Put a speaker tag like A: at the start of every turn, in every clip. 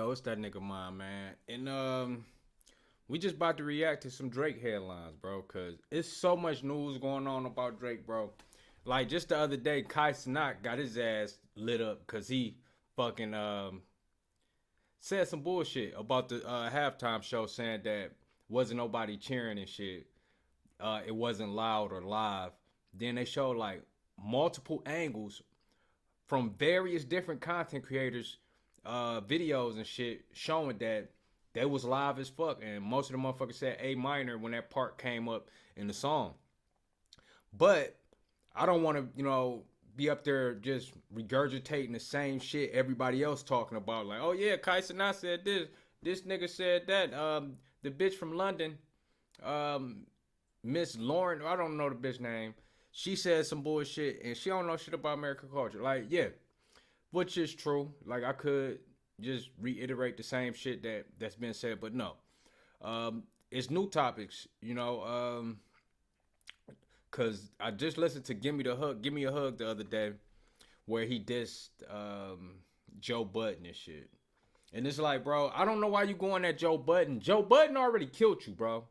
A: Yo, it's that nigga mine, man. And we just about to react to some Drake headlines, bro, cause it's so much news going on about Drake, bro. Like just the other day, Kai Cenat got his ass lit up cause he fucking said some bullshit about the halftime show, saying that wasn't nobody cheering and shit. It wasn't loud or live. Then they showed like multiple angles from various different content creators, videos and shit showing that they was live as fuck, and most of the motherfuckers said A minor when that part came up in the song. But I don't want to, be up there just regurgitating the same shit everybody else talking about. Like, oh yeah, Kyson I said this nigga said that. The bitch from London, um, Miss Lauren, I don't know the bitch name. She said some bullshit and she don't know shit about American culture. Like, yeah, which is true. Like I could just reiterate the same shit that's been said, but no. It's new topics, cause I just listened to Give Me a Hug the other day, where he dissed Joe Budden and shit. And it's like, bro, I don't know why you going at Joe Budden. Joe Budden already killed you, bro.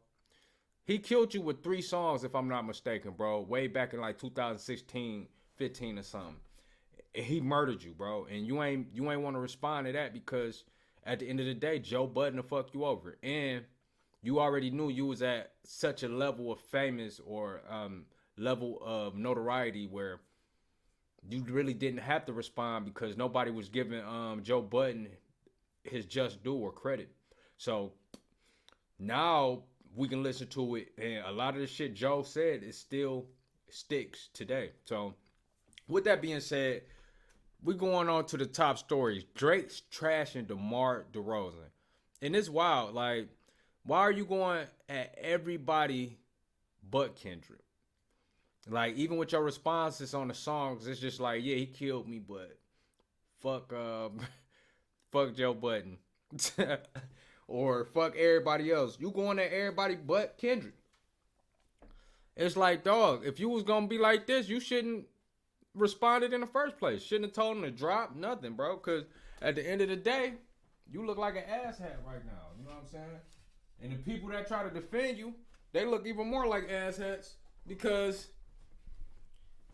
A: He killed you with 3 songs, if I'm not mistaken, bro. Way back in like 2016, 15 or something. He murdered you, bro. And you ain't want to respond to that because at the end of the day, Joe Budden will fuck you over. And you already knew you was at such a level of famous or level of notoriety where you really didn't have to respond because nobody was giving Joe Budden his just due or credit. So now we can listen to it, and a lot of the shit Joe said is still sticks today. So with that being said, we going on to the top stories. Drake's trashing DeMar DeRozan, and it's wild. Like, why are you going at everybody but Kendrick? Like, even with your responses on the songs, it's just like, yeah, he killed me, but fuck, fuck Joe Budden, or fuck everybody else. You going at everybody but Kendrick? It's like, dog, if you was gonna be like this, you shouldn't responded in the first place. Shouldn't have told him to drop nothing, bro. Cause at the end of the day, you look like an asshat right now. You know what I'm saying? And the people that try to defend you, they look even more like asshats because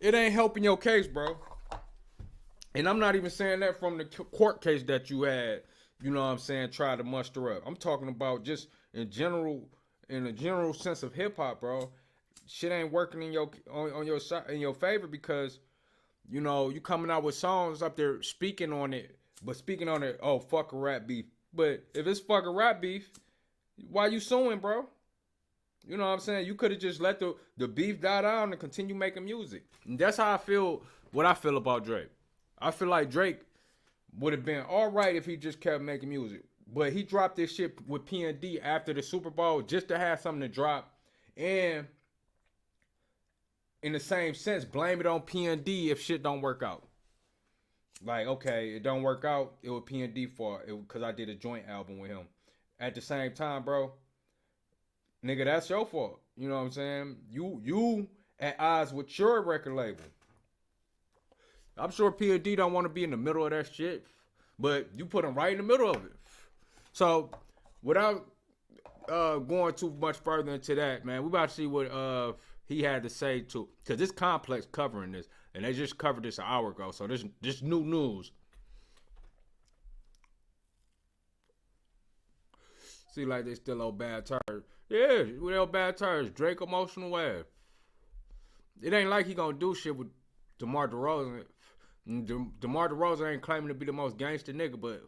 A: it ain't helping your case, bro. And I'm not even saying that from the court case that you had, you know what I'm saying, try to muster up. I'm talking about just in a general sense of hip hop, bro. Shit ain't working in your on your side in your favor because you coming out with songs up there speaking on it, but speaking on it, oh fuck a rap beef. But if it's fuck a rap beef, why you suing, bro? You know what I'm saying? You could have just let the beef die down and continue making music. And that's how I feel. What I feel about Drake. I feel like Drake would have been all right if he just kept making music, but he dropped this shit with P&D after the Super Bowl just to have something to drop, and in the same sense, blame it on P&D if shit don't work out. Like, okay, it don't work out, it was P&D fault because I did a joint album with him. At the same time, bro, nigga, that's your fault. You know what I'm saying? You at odds with your record label. I'm sure P&D don't want to be in the middle of that shit, but you put him right in the middle of it. So, without going too much further into that, man, we about to see what he had to say to, because this complex covering this, and they just covered this an hour ago, so this new news. See, like they still owe bad tires. Yeah, we owe bad tires. Drake emotional ass. It ain't like he gonna do shit with DeMar DeRozan. DeMar DeRozan ain't claiming to be the most gangster nigga, but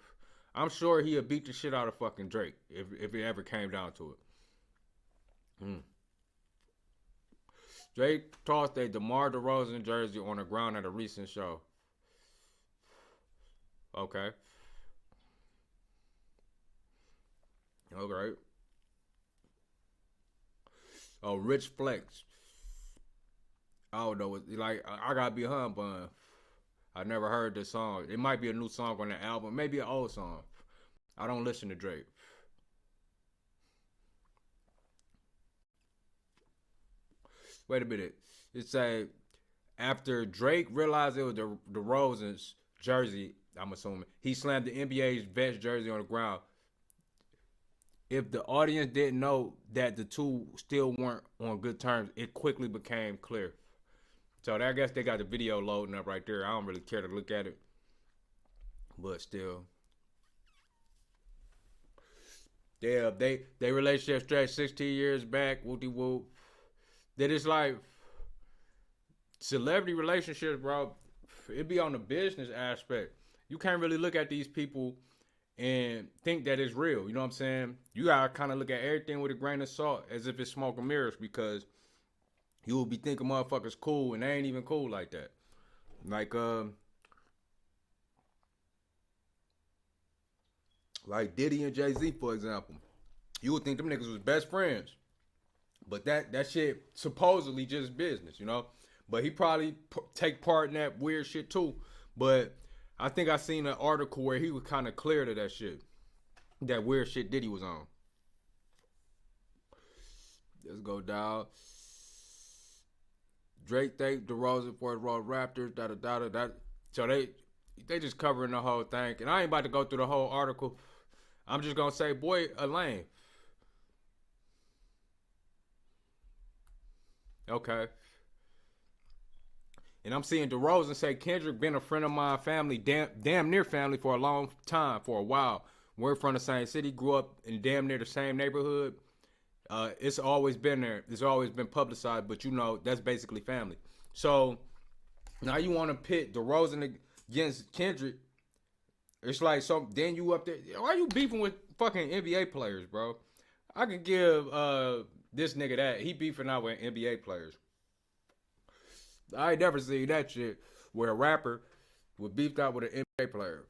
A: I'm sure he'll beat the shit out of fucking Drake if it ever came down to it. Mm. Drake tossed a DeMar DeRozan jersey on the ground at a recent show. Okay. Okay. Oh, Rich Flex. I don't know. Like, I gotta be humble. I never heard this song. It might be a new song on the album. Maybe an old song. I don't listen to Drake. Wait a minute. It say after Drake realized it was the Rosen's jersey, I'm assuming he slammed the NBA's vest jersey on the ground. If the audience didn't know that the two still weren't on good terms, it quickly became clear. So I guess they got the video loading up right there. I don't really care to look at it, but still, yeah, they relationship stretched 16 years back. Whoopty whoop. That it's like celebrity relationships, bro. It be on the business aspect. You can't really look at these people and think that it's real. You know what I'm saying? You gotta kind of look at everything with a grain of salt, as if it's smoke and mirrors, because you will be thinking motherfuckers cool and they ain't even cool like that. Like Diddy and Jay-Z, for example. You would think them niggas was best friends. But that shit supposedly just business, you know? But he probably take part in that weird shit too. But I think I seen an article where he was kind of clear to that shit. That weird shit Diddy was on. Let's go down. Drake thanked DeRozan for his role Raptors, da. So they just covering the whole thing. And I ain't about to go through the whole article. I'm just gonna say, boy, a lame. Okay. And I'm seeing DeRozan say Kendrick been a friend of mine, family, damn near family for a long time, for a while. We're from the same city, grew up in damn near the same neighborhood. It's always been there. It's always been publicized, but you know, that's basically family. So now you want to pit DeRozan against Kendrick. It's like, so then you up there. Why are you beefing with fucking NBA players, bro? I could give this nigga that. He beefing out with NBA players. I ain't never seen that shit where a rapper would beefed out with an NBA player.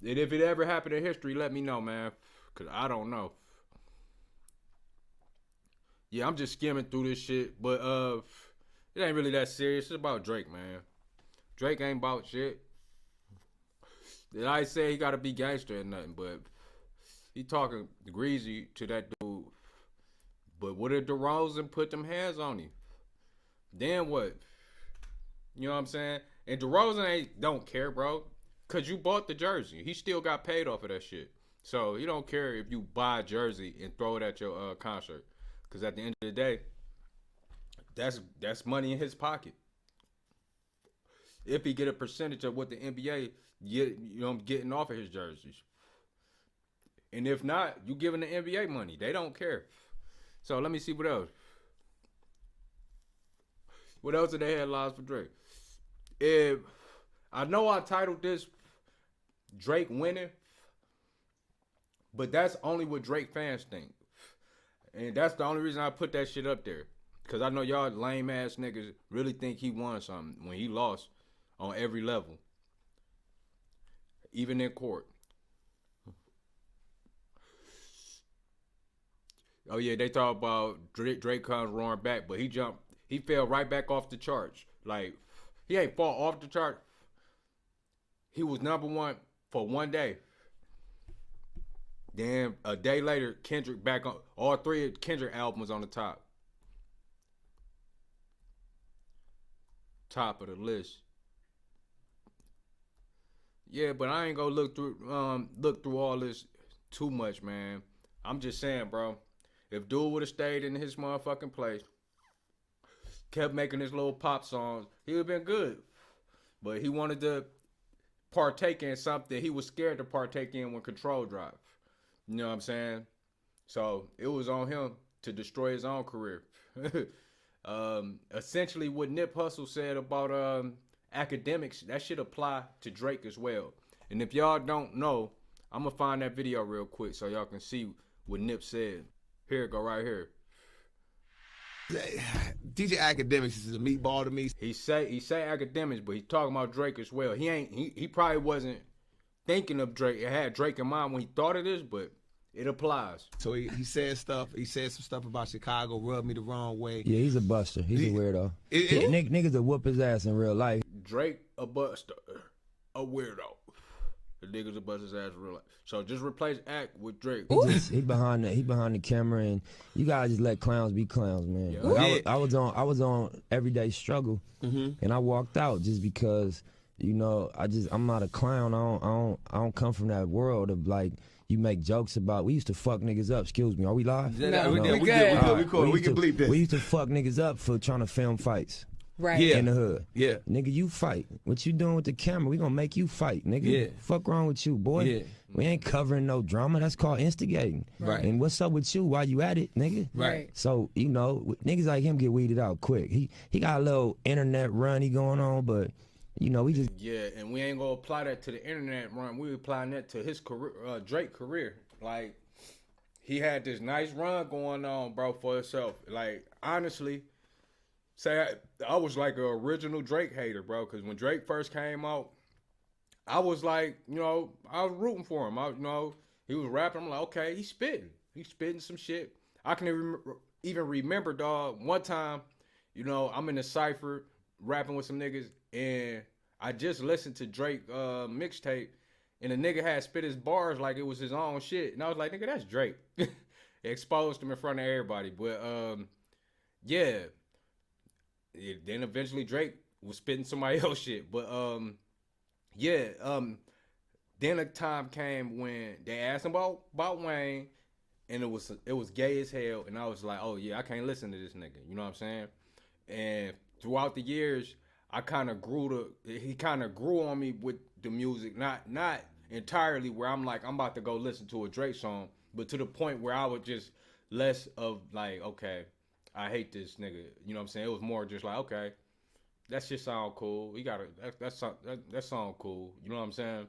A: And if it ever happened in history, let me know, man. Because I don't know. Yeah, I'm just skimming through this shit. But it ain't really that serious. It's about Drake, man. Drake ain't about shit. Did I say he got to be gangster or nothing? But he talking greasy to that dude. But what if DeRozan put them hands on him? Then what? You know what I'm saying? And DeRozan don't care, bro. Because you bought the jersey. He still got paid off of that shit. So he don't care if you buy a jersey and throw it at your concert. Because at the end of the day, that's money in his pocket. If he get a percentage of what the NBA getting off of his jerseys. And if not, you giving the NBA money. They don't care. So let me see what else. What else are the headlines for Drake? If I know I titled this Drake winning, but that's only what Drake fans think. And that's the only reason I put that shit up there. Because I know y'all lame ass niggas really think he won something when he lost on every level. Even in court. Oh yeah, they talk about Drake comes roaring back, but he fell right back off the charts. Like, he ain't fall off the chart. He was number one for one day. Then a day later, Kendrick back on. All three of Kendrick albums on the top. Top of the list. Yeah, but I ain't gonna look through all this too much, man. I'm just saying, bro. If dude would have stayed in his motherfucking place, kept making his little pop songs, he would have been good. But he wanted to partake in something he was scared to partake in when Control dropped. You know what I'm saying? So it was on him to destroy his own career. Essentially what Nip Hussle said about academics, that should apply to Drake as well. And if y'all don't know, I'm going to find that video real quick so y'all can see what Nip said. Here it go right here.
B: DJ Academics is a meatball to me.
A: He say academics, but he's talking about Drake as well. He probably wasn't thinking of Drake. It had Drake in mind when he thought of this, but it applies.
B: So he said stuff. He said some stuff about Chicago, rubbed me the wrong way.
C: Yeah, he's a buster. He's a weirdo. Niggas will whoop his ass in real life.
A: Drake a buster, a weirdo. The niggas will bust his ass in real life. So just replace Act with Drake.
C: He behind the camera, and you gotta just let clowns be clowns, man.
A: Yeah.
C: Like I was on Everyday Struggle, and I walked out just because You know, I'm not a clown. I don't come from that world of like you make jokes about. We used to fuck niggas up. Excuse me, are we live?
B: No, we
D: we
B: good.
D: good.
B: We cool. We can bleep this.
C: We used to fuck niggas up for trying to film fights.
D: Right.
B: Yeah.
C: In the hood.
B: Yeah.
C: Nigga, you fight. What you doing with the camera? We gonna make you fight, nigga.
B: Yeah.
C: Fuck wrong with you, boy?
B: Yeah.
C: We ain't covering no drama. That's called instigating.
B: Right.
C: And what's up with you? Why you at it, nigga?
B: Right.
C: So, you know, niggas like him get weeded out quick. He got a little internet run going on, but, you know, we just...
A: Yeah, and we ain't gonna apply that to the internet run. We applying that to his career, Drake career. Like, he had this nice run going on, bro, for himself. Like, honestly, I was like an original Drake hater, bro, because when Drake first came out, I was like, you know, I was rooting for him. He was rapping. I'm like, okay, he's spitting some shit. I can even remember, dog, one time, you know, I'm in a cypher rapping with some niggas, and I just listened to Drake mixtape, and the nigga had spit his bars like it was his own shit, and I was like, nigga, that's Drake. Exposed him in front of everybody, but yeah. Then eventually Drake was spitting somebody else shit, but then a time came when they asked him about Wayne, and it was gay as hell, and I was like, oh yeah, I can't listen to this nigga. You know what I'm saying? And throughout the years, he kind of grew on me with the music, not entirely where I'm like, I'm about to go listen to a Drake song, but to the point where I would just less of like, okay, I hate this nigga. You know what I'm saying? It was more just like, okay, that shit sound cool. That sound cool. You know what I'm saying?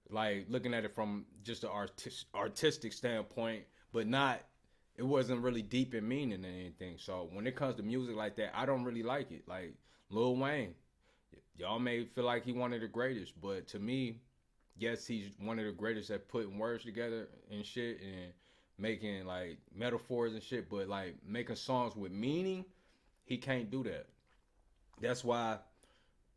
A: Like looking at it from just an artistic standpoint, but it wasn't really deep in meaning or anything. So when it comes to music like that, I don't really like it. Like Lil Wayne, y'all may feel like he one of the greatest, but to me, yes, he's one of the greatest at putting words together and shit and making like metaphors and shit, but like making songs with meaning, he can't do that. That's why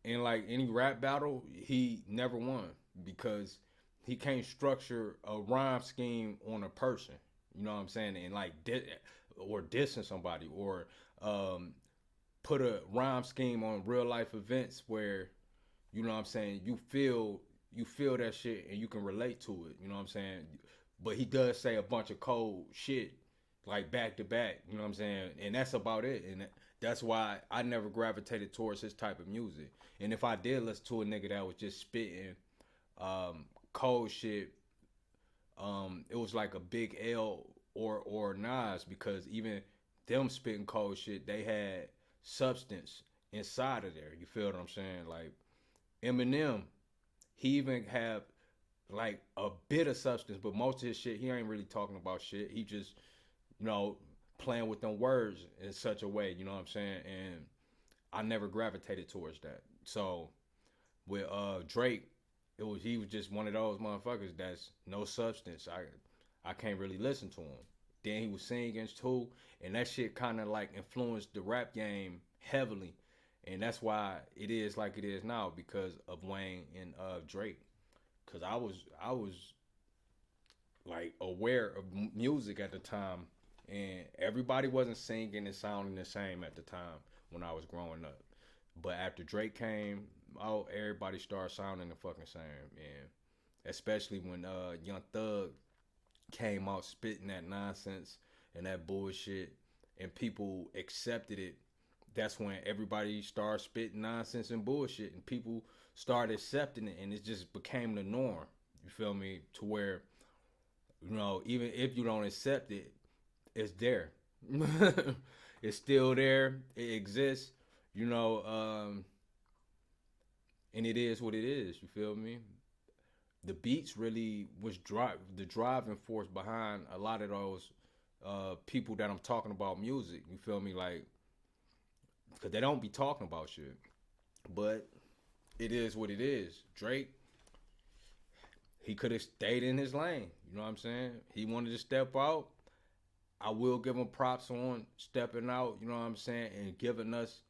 A: in like any rap battle, he never won, because he can't structure a rhyme scheme on a person. You know what I'm saying? And like or dissing somebody, or put a rhyme scheme on real life events where, you know what I'm saying, you feel that shit and you can relate to it. You know what I'm saying? But he does say a bunch of cold shit like back to back, you know what I'm saying? And that's about it. And that's why I never gravitated towards his type of music. And if I did listen to a nigga that was just spitting cold shit, it was like a Big L or Nas, because even them spitting cold shit, they had substance inside of there. You feel what I'm saying? Like Eminem, he even have like a bit of substance, but most of his shit, he ain't really talking about shit. He just, you know, playing with them words in such a way, you know what I'm saying? And I never gravitated towards that. So with Drake, he was just one of those motherfuckers that's no substance. I can't really listen to him. Then he was singing too, and that shit kind of like influenced the rap game heavily, and that's why it is like it is now, because of Wayne and Drake. Cause I was like aware of music at the time, and everybody wasn't singing and sounding the same at the time when I was growing up. But after Drake came out, everybody started sounding the fucking same, and especially when Young Thug came out spitting that nonsense and that bullshit, and people accepted it. That's when everybody started spitting nonsense and bullshit, and people started accepting it, and it just became the norm. You feel me? To where, you know, even if you don't accept it, it's there. It's still there. It exists. You know, and it is what it is. You feel me? The beats really was the driving force behind a lot of those people that I'm talking about music. You feel me? Like, because they don't be talking about shit, but it is what it is. Drake, he could have stayed in his lane. You know what I'm saying? He wanted to step out. I will give him props on stepping out, you know what I'm saying, and giving us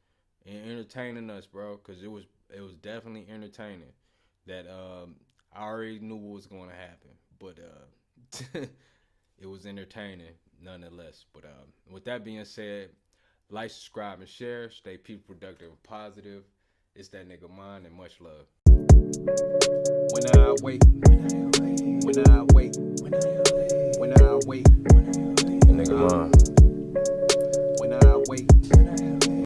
A: and entertaining us, bro, because it was definitely entertaining. That I already knew what was going to happen, but it was entertaining nonetheless. But with that being said, like, subscribe, and share. Stay people productive and positive. It's that nigga Mine, and much love.
B: When I wait, when I wait, when I wait,
D: The nigga Mine.